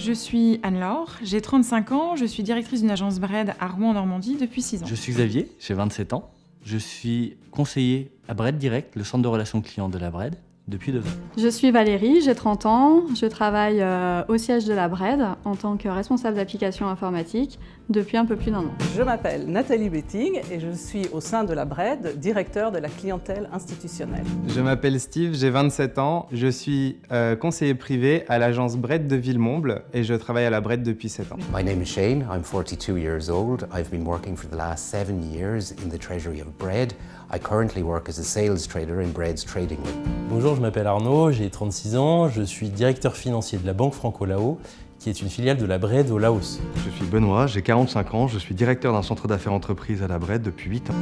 Je suis Anne-Laure, j'ai 35 ans, je suis directrice d'une agence Bred à Rouen-Normandie depuis 6 ans. Je suis Xavier, j'ai 27 ans. Je suis conseiller à Bred Direct, le centre de relations clients de la Bred, depuis 2 ans. Je suis Valérie, j'ai 30 ans, je travaille au siège de la Bred en tant que responsable d'application informatique depuis un peu plus d'1 an. Je m'appelle Nathalie Betting et je suis au sein de la Bred, directeur de la clientèle institutionnelle. Je m'appelle Steve, j'ai 27 ans, je suis conseiller privé à l'agence Bred de Villemomble et je travaille à la Bred depuis 7 ans. My name is Shane, I'm 42 years old. I've been working for the last 7 years in the treasury of Bred. I currently work as a sales trader in Bred's trading group. Bonjour, je m'appelle Arnaud, j'ai 36 ans, je suis directeur financier de la Banque Franco-Lao, qui est une filiale de la Bred au Laos. Je suis Benoît, j'ai 45 ans, je suis directeur d'un centre d'affaires entreprise à la Bred depuis 8 ans.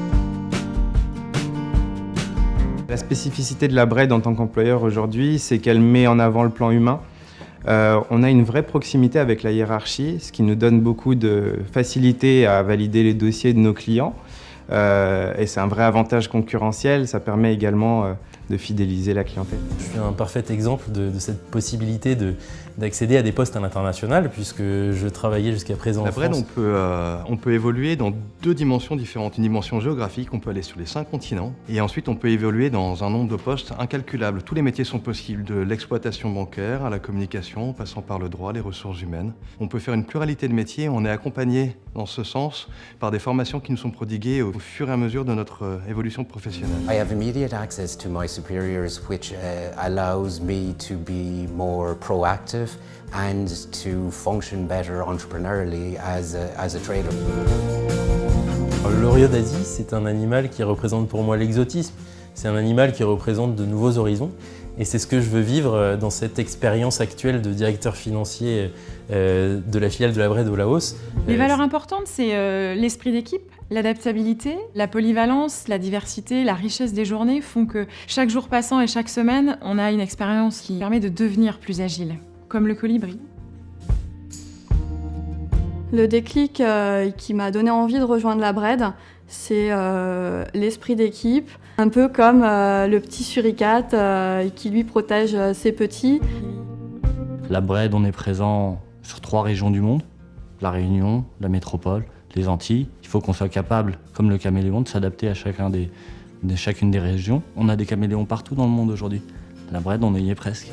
La spécificité de la Bred en tant qu'employeur aujourd'hui, c'est qu'elle met en avant le plan humain. On a une vraie proximité avec la hiérarchie, ce qui nous donne beaucoup de facilité à valider les dossiers de nos clients. Et c'est un vrai avantage concurrentiel, ça permet également de fidéliser la clientèle. Je suis un parfait exemple de cette possibilité d'accéder à des postes à l'international, puisque je travaillais jusqu'à présent en La Bred, France. on peut évoluer dans 2 dimensions différentes. Une dimension géographique, on peut aller sur les 5 continents, et ensuite on peut évoluer dans un nombre de postes incalculable. Tous les métiers sont possibles, de l'exploitation bancaire à la communication, en passant par le droit, les ressources humaines. On peut faire une pluralité de métiers, on est accompagné dans ce sens par des formations qui nous sont prodiguées au fur et à mesure de notre évolution professionnelle. I have immediate access to my superiors, which allows me to be more proactive and to function better entrepreneurially as a trader. Le loriot d'Asie, c'est un animal qui représente pour moi l'exotisme. C'est un animal qui représente de nouveaux horizons. Et c'est ce que je veux vivre dans cette expérience actuelle de directeur financier de la filiale de la Bred au Laos. Les valeurs importantes, c'est l'esprit d'équipe, l'adaptabilité, la polyvalence, la diversité, la richesse des journées font que chaque jour passant et chaque semaine, on a une expérience qui permet de devenir plus agile, comme le colibri. Le déclic qui m'a donné envie de rejoindre la Bred, c'est l'esprit d'équipe, un peu comme le petit suricate qui lui protège ses petits. La Bred, on est présent sur 3 régions du monde, la Réunion, la métropole, les Antilles. Il faut qu'on soit capable, comme le caméléon, de s'adapter à chacune des régions. On a des caméléons partout dans le monde aujourd'hui. La Bred, on y est presque.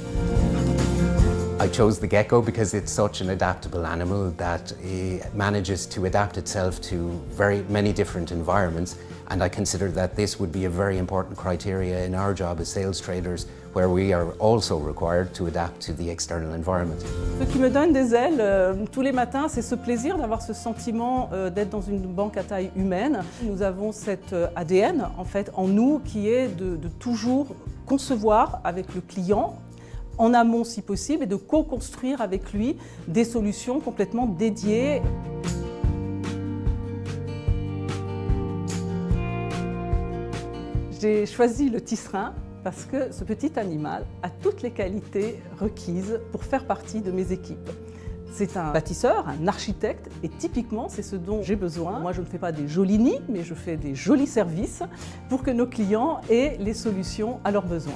I chose the gecko because it's such an adaptable animal that it manages to adapt itself to very many different environments, and I considered that this would be a very important criteria in our job as sales traders, where we are also required to adapt to the external environment. Ce qui me donne des ailes tous les matins, c'est ce plaisir d'avoir ce sentiment d'être dans une banque à taille humaine. Nous avons cet ADN en fait en nous qui est de toujours concevoir avec le client en amont si possible et de co-construire avec lui des solutions complètement dédiées. J'ai choisi le tisserin parce que ce petit animal a toutes les qualités requises pour faire partie de mes équipes. C'est un bâtisseur, un architecte, et typiquement, c'est ce dont j'ai besoin. Moi, je ne fais pas des jolis nids, mais je fais des jolis services pour que nos clients aient les solutions à leurs besoins.